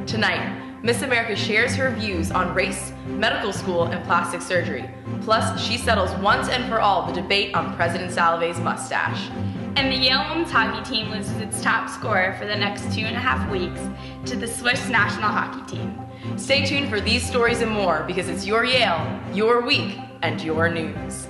Tonight, Miss America shares her views on race, medical school, and plastic surgery. Plus, she settles once and for all the debate on President Salivé's mustache. And the Yale women's hockey team loses its top scorer for the next 2.5 weeks to the Swiss national hockey team. Stay tuned for these stories and more, because it's your Yale, your week, and your news.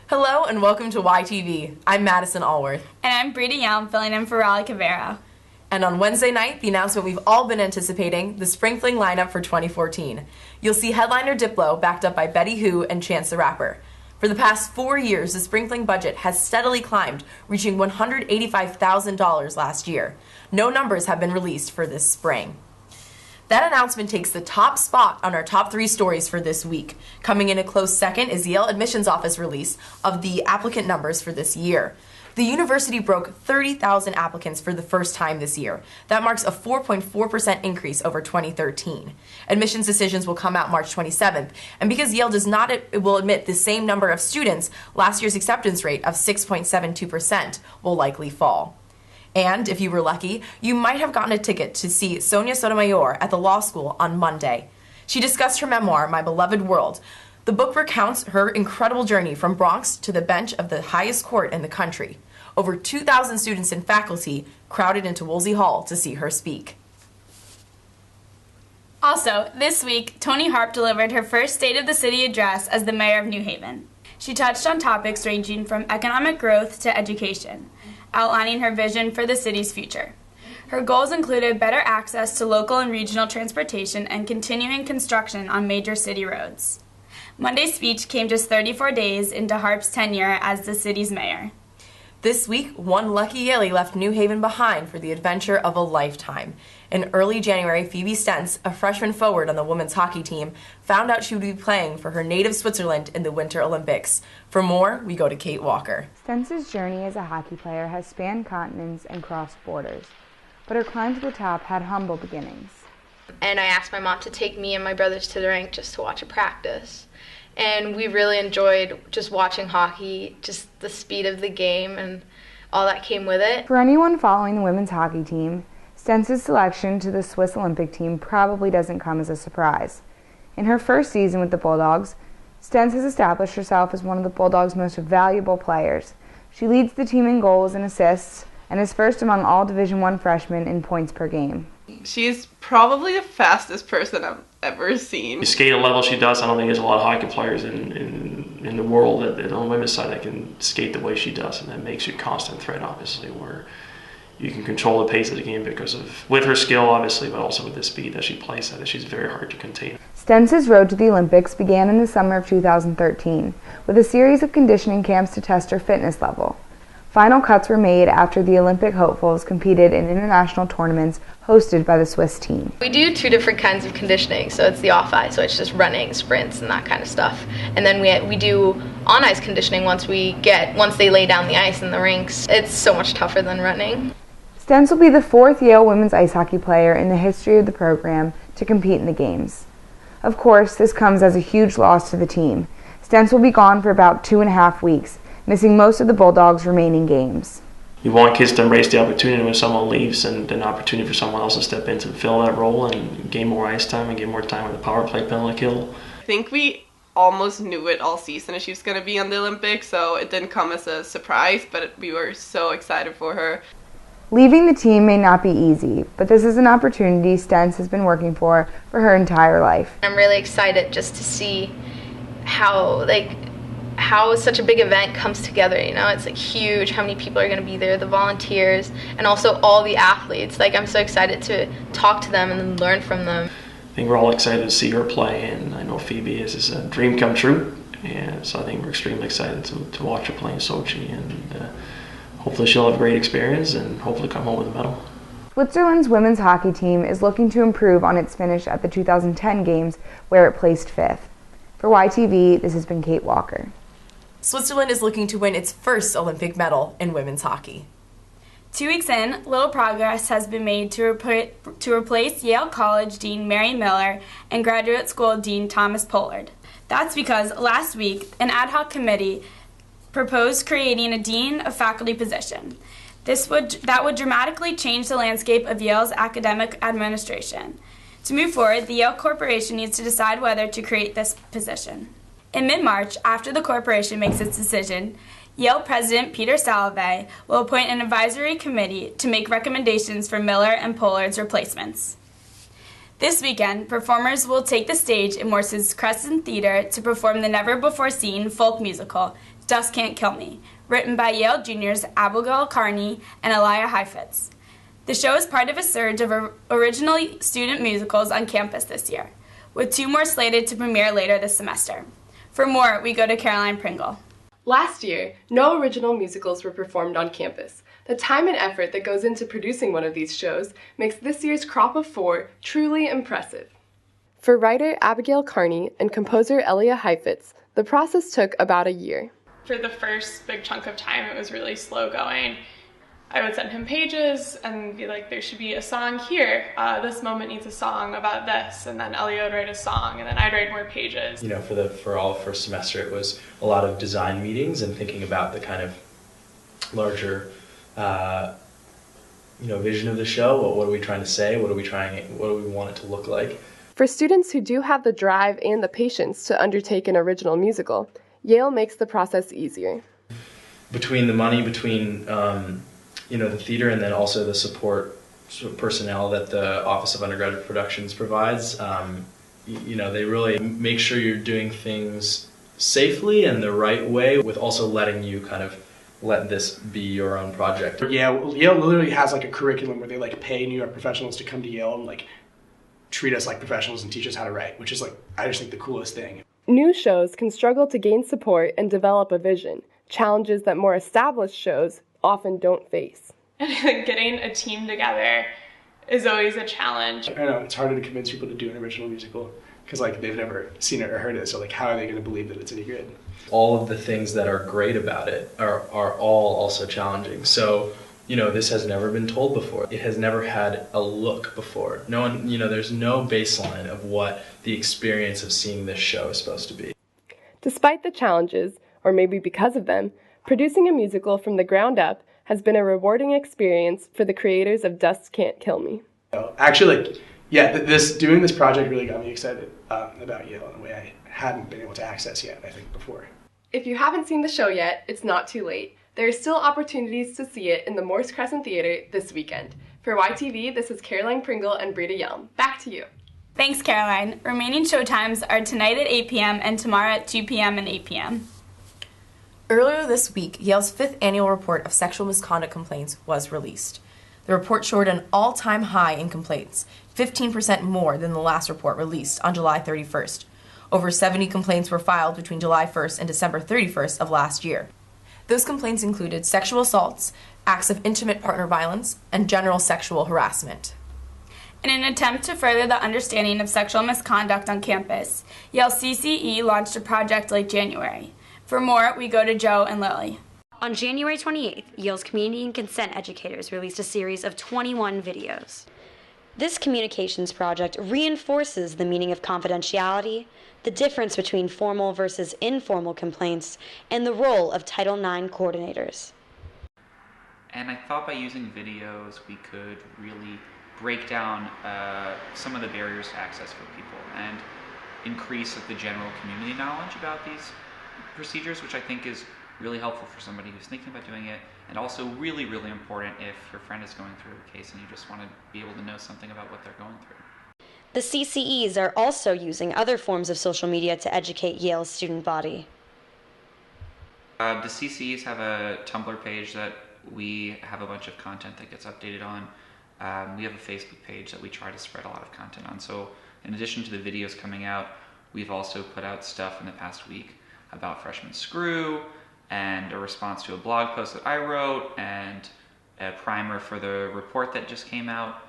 Hello and welcome to YTV. I'm Madison Alworth. And I'm Brita Young, filling in for Raleigh, Cavero. And on Wednesday night, the announcement we've all been anticipating, the Spring Fling lineup for 2014. You'll see headliner Diplo backed up by Betty Who and Chance the Rapper. For the past 4 years, the Spring Fling budget has steadily climbed, reaching $185,000 last year. No numbers have been released for this spring. That announcement takes the top spot on our top 3 stories for this week. Coming in a close second is the Yale Admissions Office release of the applicant numbers for this year. The university broke 30,000 applicants for the first time this year. That marks a 4.4% increase over 2013. Admissions decisions will come out March 27th, and because Yale will admit the same number of students, last year's acceptance rate of 6.72% will likely fall. And if you were lucky, you might have gotten a ticket to see Sonia Sotomayor at the law school on Monday. She discussed her memoir, My Beloved World. The book recounts her incredible journey from Bronx to the bench of the highest court in the country. Over 2,000 students and faculty crowded into Woolsey Hall to see her speak. Also, this week, Toni Harp delivered her first State of the City address as the mayor of New Haven. She touched on topics ranging from economic growth to education, outlining her vision for the city's future. Her goals included better access to local and regional transportation and continuing construction on major city roads. Monday's speech came just 34 days into Harp's tenure as the city's mayor. This week, one lucky Yalie left New Haven behind for the adventure of a lifetime. In early January, Phoebe Stentz, a freshman forward on the women's hockey team, found out she would be playing for her native Switzerland in the Winter Olympics. For more, we go to Kate Walker. Stentz's journey as a hockey player has spanned continents and crossed borders, but her climb to the top had humble beginnings. And I asked my mom to take me and my brothers to the rink just to watch a practice. And we really enjoyed just watching hockey, just the speed of the game and all that came with it. For anyone following the women's hockey team, Stentz's selection to the Swiss Olympic team probably doesn't come as a surprise. In her first season with the Bulldogs, Stentz has established herself as one of the Bulldogs' most valuable players. She leads the team in goals and assists and is first among all Division I freshmen in points per game. She's probably the fastest person I've ever seen. The skate level she does, I don't think there's a lot of hockey players in the world that on the women's side that can skate the way she does, and that makes you a constant threat, obviously, where you can control the pace of the game with her skill, obviously, but also with the speed that she plays at. She's very hard to contain. Stentz's road to the Olympics began in the summer of 2013 with a series of conditioning camps to test her fitness level. Final cuts were made after the Olympic hopefuls competed in international tournaments hosted by the Swiss team. We do 2 different kinds of conditioning, so it's the off-ice, so it's just running, sprints, and that kind of stuff. And then we do on-ice conditioning once they lay down the ice in the rinks. It's so much tougher than running. Stentz will be the 4th Yale women's ice hockey player in the history of the program to compete in the games. Of course, this comes as a huge loss to the team. Stentz will be gone for about 2.5 weeks, missing most of the Bulldogs' remaining games. You want kids to embrace the opportunity when someone leaves and an opportunity for someone else to step in to fill that role and gain more ice time and get more time with the power play penalty kill. I think we almost knew it all season that she was going to be on the Olympics, so it didn't come as a surprise, but we were so excited for her. Leaving the team may not be easy, but this is an opportunity Stentz has been working for her entire life. I'm really excited just to see how such a big event comes together, you know. It's huge how many people are going to be there, the volunteers, and also all the athletes. I'm so excited to talk to them and learn from them. I think we're all excited to see her play, and I know Phoebe is a dream come true, and so I think we're extremely excited to watch her play in Sochi, and hopefully she'll have a great experience and hopefully come home with a medal. Switzerland's women's hockey team is looking to improve on its finish at the 2010 games, where it placed 5th. For YTV, this has been Kate Walker. Switzerland is looking to win its first Olympic medal in women's hockey. 2 weeks in, little progress has been made to replace Yale College Dean Mary Miller and Graduate School Dean Thomas Pollard. That's because last week, an ad hoc committee proposed creating a Dean of Faculty position. That would dramatically change the landscape of Yale's academic administration. To move forward, the Yale Corporation needs to decide whether to create this position. In mid-March, after the corporation makes its decision, Yale President Peter Salovey will appoint an advisory committee to make recommendations for Miller and Pollard's replacements. This weekend, performers will take the stage in Morse's Crescent Theater to perform the never-before-seen folk musical, Dust Can't Kill Me, written by Yale juniors Abigail Carney and Elia Heifetz. The show is part of a surge of original student musicals on campus this year, with 2 more slated to premiere later this semester. For more, we go to Caroline Pringle. Last year, no original musicals were performed on campus. The time and effort that goes into producing one of these shows makes this year's crop of 4 truly impressive. For writer Abigail Carney and composer Elia Heifetz, the process took about a year. For the first big chunk of time, it was really slow going. I would send him pages and be like, there should be a song here. This moment needs a song about this. And then Ellie would write a song, and then I'd write more pages. You know, for all first semester, it was a lot of design meetings and thinking about the kind of larger, vision of the show. What are we trying to say? What do we want it to look like? For students who do have the drive and the patience to undertake an original musical, Yale makes the process easier. Between the money, between the theater, and then also the support personnel that the Office of Undergraduate Productions provides, they really make sure you're doing things safely and the right way, with also letting you kind of let this be your own project. Yeah, Yale literally has like a curriculum where they like pay New York professionals to come to Yale and like treat us like professionals and teach us how to write, which is like, I just think the coolest thing. New shows can struggle to gain support and develop a vision, challenges that more established shows often don't face. Getting a team together is always a challenge. I know, it's harder to convince people to do an original musical because like they've never seen it or heard it, so like how are they going to believe that it's any good? All of the things that are great about it are all also challenging. So, this has never been told before. It has never had a look before. No one, there's no baseline of what the experience of seeing this show is supposed to be. Despite the challenges, or maybe because of them, producing a musical from the ground up has been a rewarding experience for the creators of Dust Can't Kill Me. Actually, doing this project really got me excited about Yale in a way I hadn't been able to access yet, I think, before. If you haven't seen the show yet, it's not too late. There are still opportunities to see it in the Morse Crescent Theater this weekend. For YTV, this is Caroline Pringle and Brita Yelm. Back to you. Thanks, Caroline. Remaining showtimes are tonight at 8 p.m. and tomorrow at 2 p.m. and 8 p.m. Earlier this week, Yale's 5th annual report of sexual misconduct complaints was released. The report showed an all-time high in complaints, 15% more than the last report released on July 31st. Over 70 complaints were filed between July 1st and December 31st of last year. Those complaints included sexual assaults, acts of intimate partner violence, and general sexual harassment. In an attempt to further the understanding of sexual misconduct on campus, Yale CCE launched a project late January. For more, we go to Joe and Lily. On January 28th, Yale's Community and Consent educators released a series of 21 videos. This communications project reinforces the meaning of confidentiality, the difference between formal versus informal complaints, and the role of Title IX coordinators. And I thought by using videos we could really break down some of the barriers to access for people and increase the general community knowledge about these procedures, which I think is really helpful for somebody who's thinking about doing it, and also really, really important if your friend is going through a case and you just want to be able to know something about what they're going through. The CCEs are also using other forms of social media to educate Yale's student body. The CCEs have a Tumblr page that we have a bunch of content that gets updated on. We have a Facebook page that we try to spread a lot of content on. So in addition to the videos coming out, we've also put out stuff in the past week about Freshman Screw, and a response to a blog post that I wrote, and primer for the report that just came out.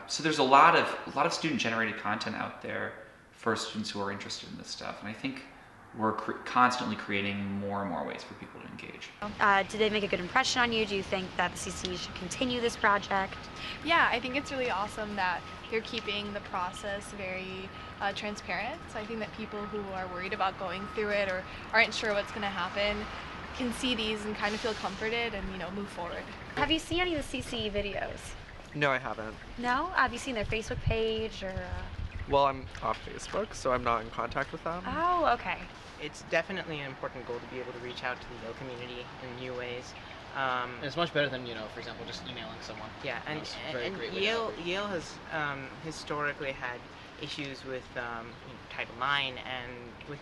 So there's a lot of student-generated content out there for students who are interested in this stuff, and I think we're constantly creating more and more ways for people to engage. Did they make a good impression on you? Do you think that the CC should continue this project? Yeah, I think it's really awesome that they're keeping the process very transparent. So I think that people who are worried about going through it or aren't sure what's going to happen can see these and kind of feel comforted and, move forward. Have you seen any of the CC videos? No, I haven't. No? Have you seen their Facebook page or? Well, I'm off Facebook, so I'm not in contact with them. Oh, okay. It's definitely an important goal to be able to reach out to the Yale community in new ways. It's much better than, for example, just emailing someone. Yeah, and Yale has historically had issues with Title IX and with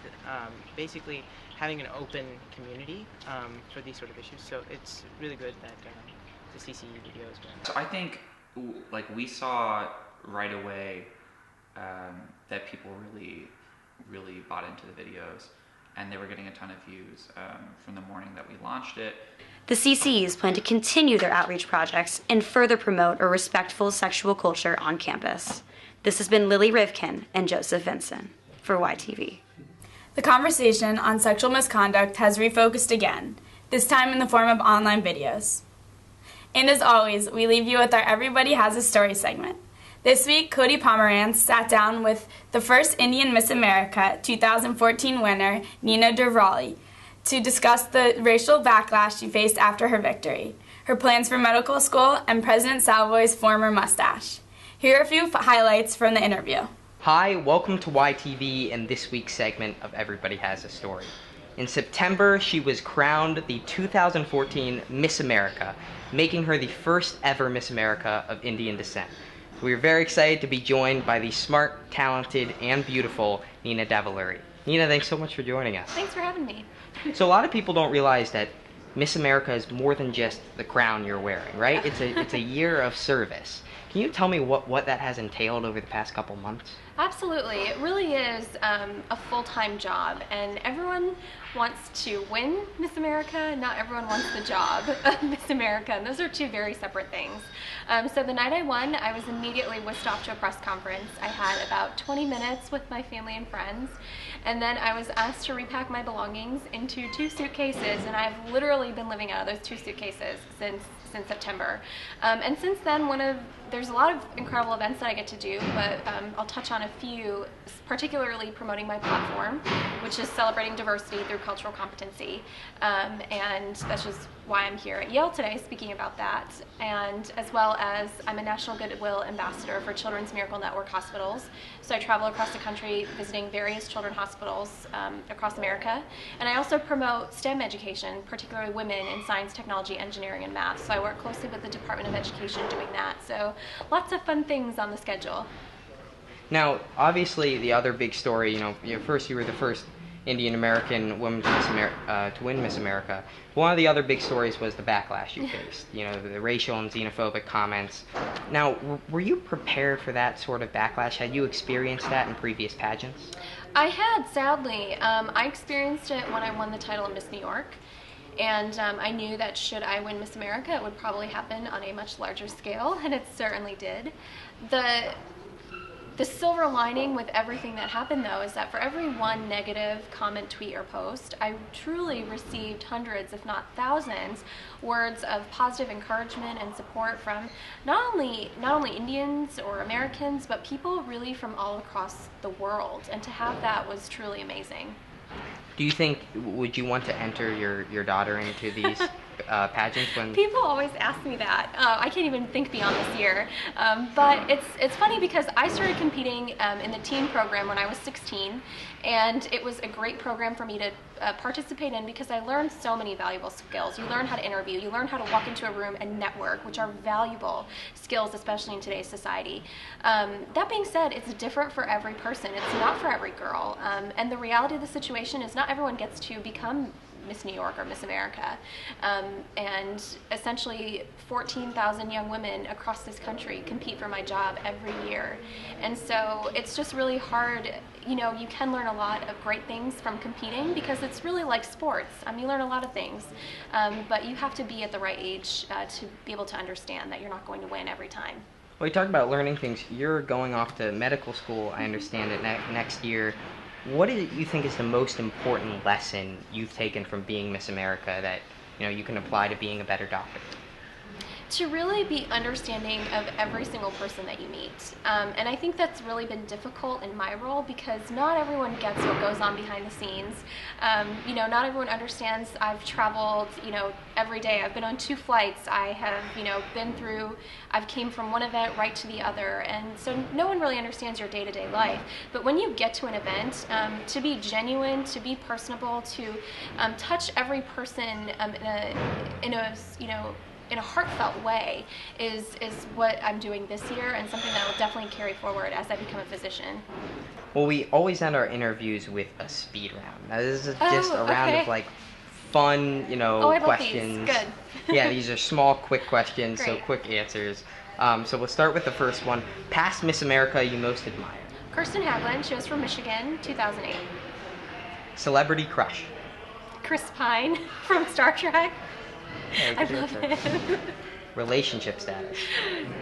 basically having an open community for these sort of issues. So it's really good that the CCE video has been. So I think, we saw right away that people really bought into the videos, and they were getting a ton of views from the morning that we launched it. The CCs plan to continue their outreach projects and further promote a respectful sexual culture on campus. This has been Lily Rivkin and Joseph Vincent for YTV. The conversation on sexual misconduct has refocused again, this time in the form of online videos. And as always, we leave you with our Everybody Has a Story segment. This week, Cody Pomerantz sat down with the first Indian Miss America 2014 winner, Nina de Raleigh, to discuss the racial backlash she faced after her victory, her plans for medical school, and President Salvoy's former mustache. Here are a few highlights from the interview. Hi, welcome to YTV and this week's segment of Everybody Has a Story. In September, she was crowned the 2014 Miss America, making her the first ever Miss America of Indian descent. We are very excited to be joined by the smart, talented, and beautiful Nina Davalluri. Nina, thanks so much for joining us. Thanks for having me. So a lot of people don't realize that Miss America is more than just the crown you're wearing, right? It's a year of service. Can you tell me what that has entailed over the past couple months? Absolutely. It really is a full-time job, and everyone wants to win Miss America. Not everyone wants the job of Miss America, and those are two very separate things. So the night I won, I was immediately whisked off to a press conference. I had about 20 minutes with my family and friends, and then I was asked to repack my belongings into 2 suitcases, and I've literally been living out of those 2 suitcases since September. And since then, there's a lot of incredible events that I get to do, but I'll touch on a few, particularly promoting my platform, which is celebrating diversity through cultural competency. And that's just why I'm here at Yale today speaking about that. And as well as I'm a National Goodwill Ambassador for Children's Miracle Network hospitals. So I travel across the country visiting various children's hospitals across America. And I also promote STEM education, particularly women in science, technology, engineering, and math. So I work closely with the Department of Education doing that. So lots of fun things on the schedule. Now, obviously, the other big story, first you were the first Indian American woman to win Miss America. One of the other big stories was the backlash you faced, the racial and xenophobic comments. Now, were you prepared for that sort of backlash? Had you experienced that in previous pageants? I had, sadly. I experienced it when I won the title of Miss New York. And I knew that should I win Miss America, it would probably happen on a much larger scale, and it certainly did. The silver lining with everything that happened, though, is that for every one negative comment, tweet, or post, I truly received hundreds, if not thousands, words of positive encouragement and support from not only Indians or Americans, but people really from all across the world. And to have that was truly amazing. Do you think, would you want to enter your daughter into these pageants? People always ask me that. I can't even think beyond this year. But it's funny because I started competing in the teen program when I was 16, and it was a great program for me to participate in because I learned so many valuable skills. You learn how to interview, you learn how to walk into a room and network, which are valuable skills, especially in today's society. That being said, it's different for every person. It's not for every girl. And the reality of the situation is not everyone gets to become Miss New York or Miss America. And essentially 14,000 young women across this country compete for my job every year. And so it's just really hard. You know, you can learn a lot of great things from competing because it's really like sports. You learn a lot of things, but you have to be at the right age to be able to understand that you're not going to win every time. Well, you talk about learning things. You're going off to medical school, I understand it, next year. What do you think is the most important lesson you've taken from being Miss America that, you know, you can apply to being a better doctor? To really be understanding of every single person that you meet. And I think that's really been difficult in my role because not everyone gets what goes on behind the scenes. You know, not everyone understands. I've traveled, you know, every day. I've been on 2 flights. I have, you know, I've came from one event right to the other. And so no one really understands your day-to-day life. But when you get to an event, to be genuine, to be personable, to touch every person in a heartfelt way is what I'm doing this year, and something that will definitely carry forward as I become a physician. Well, we always end our interviews with a speed round. Now, this is just a round of like fun, you know, questions. These. Good. Yeah, these are small, quick questions, so Great. quick answers. So we'll start with the first one. Past Miss America you most admire? Kirsten Haglund, she was from Michigan, 2008. Celebrity crush? Chris Pine from Star Trek. Hey, I love him. Relationship status?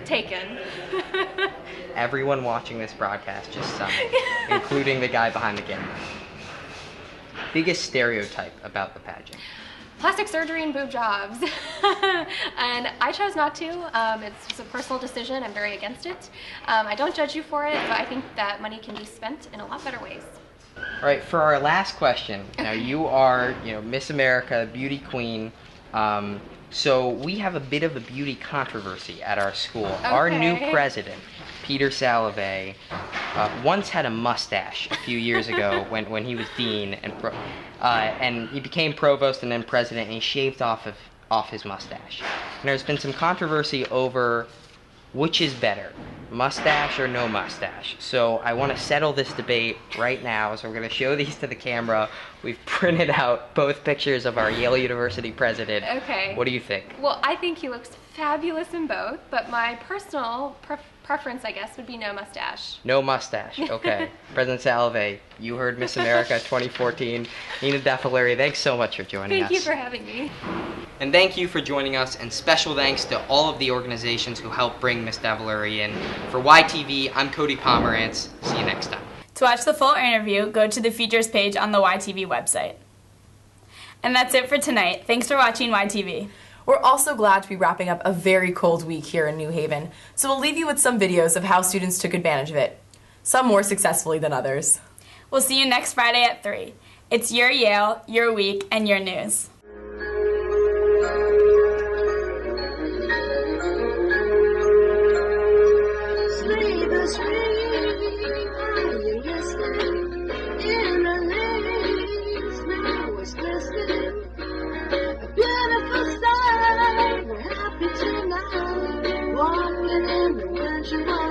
Taken. Everyone watching this broadcast just sung, including the guy behind the camera. Biggest stereotype about the pageant? Plastic surgery and boob jobs. And I chose not to. It's just a personal decision. I'm very against it. I don't judge you for it, but I think that money can be spent in a lot better ways. All right, for our last question, now you are, you know, Miss America, beauty queen. So we have a bit of a beauty controversy at our school. Okay. Our new president, Peter Salovey, once had a mustache a few years ago when he was dean, and he became provost and then president, and he shaved off his mustache. And there's been some controversy over which is better, mustache or no mustache. So I want to settle this debate right now, so we're going to show these to the camera. We've printed out both pictures of our Yale University president. Okay. What do you think? Well, I think he looks fabulous in both, but my personal preference, I guess, would be no mustache. No mustache, okay. President Salovey, you heard Miss America 2014. Nina DeFilari, thanks so much for joining us. Thank you for having me. And thank you for joining us, and special thanks to all of the organizations who helped bring Miss DeFilari in. For YTV, I'm Cody Pomerantz. See you next time. To watch the full interview, go to the features page on the YTV website. And that's it for tonight. Thanks for watching YTV. We're also glad to be wrapping up a very cold week here in New Haven, so we'll leave you with some videos of how students took advantage of it, some more successfully than others. We'll see you next Friday at 3. It's your Yale, your week, and your news. Walking in the winter.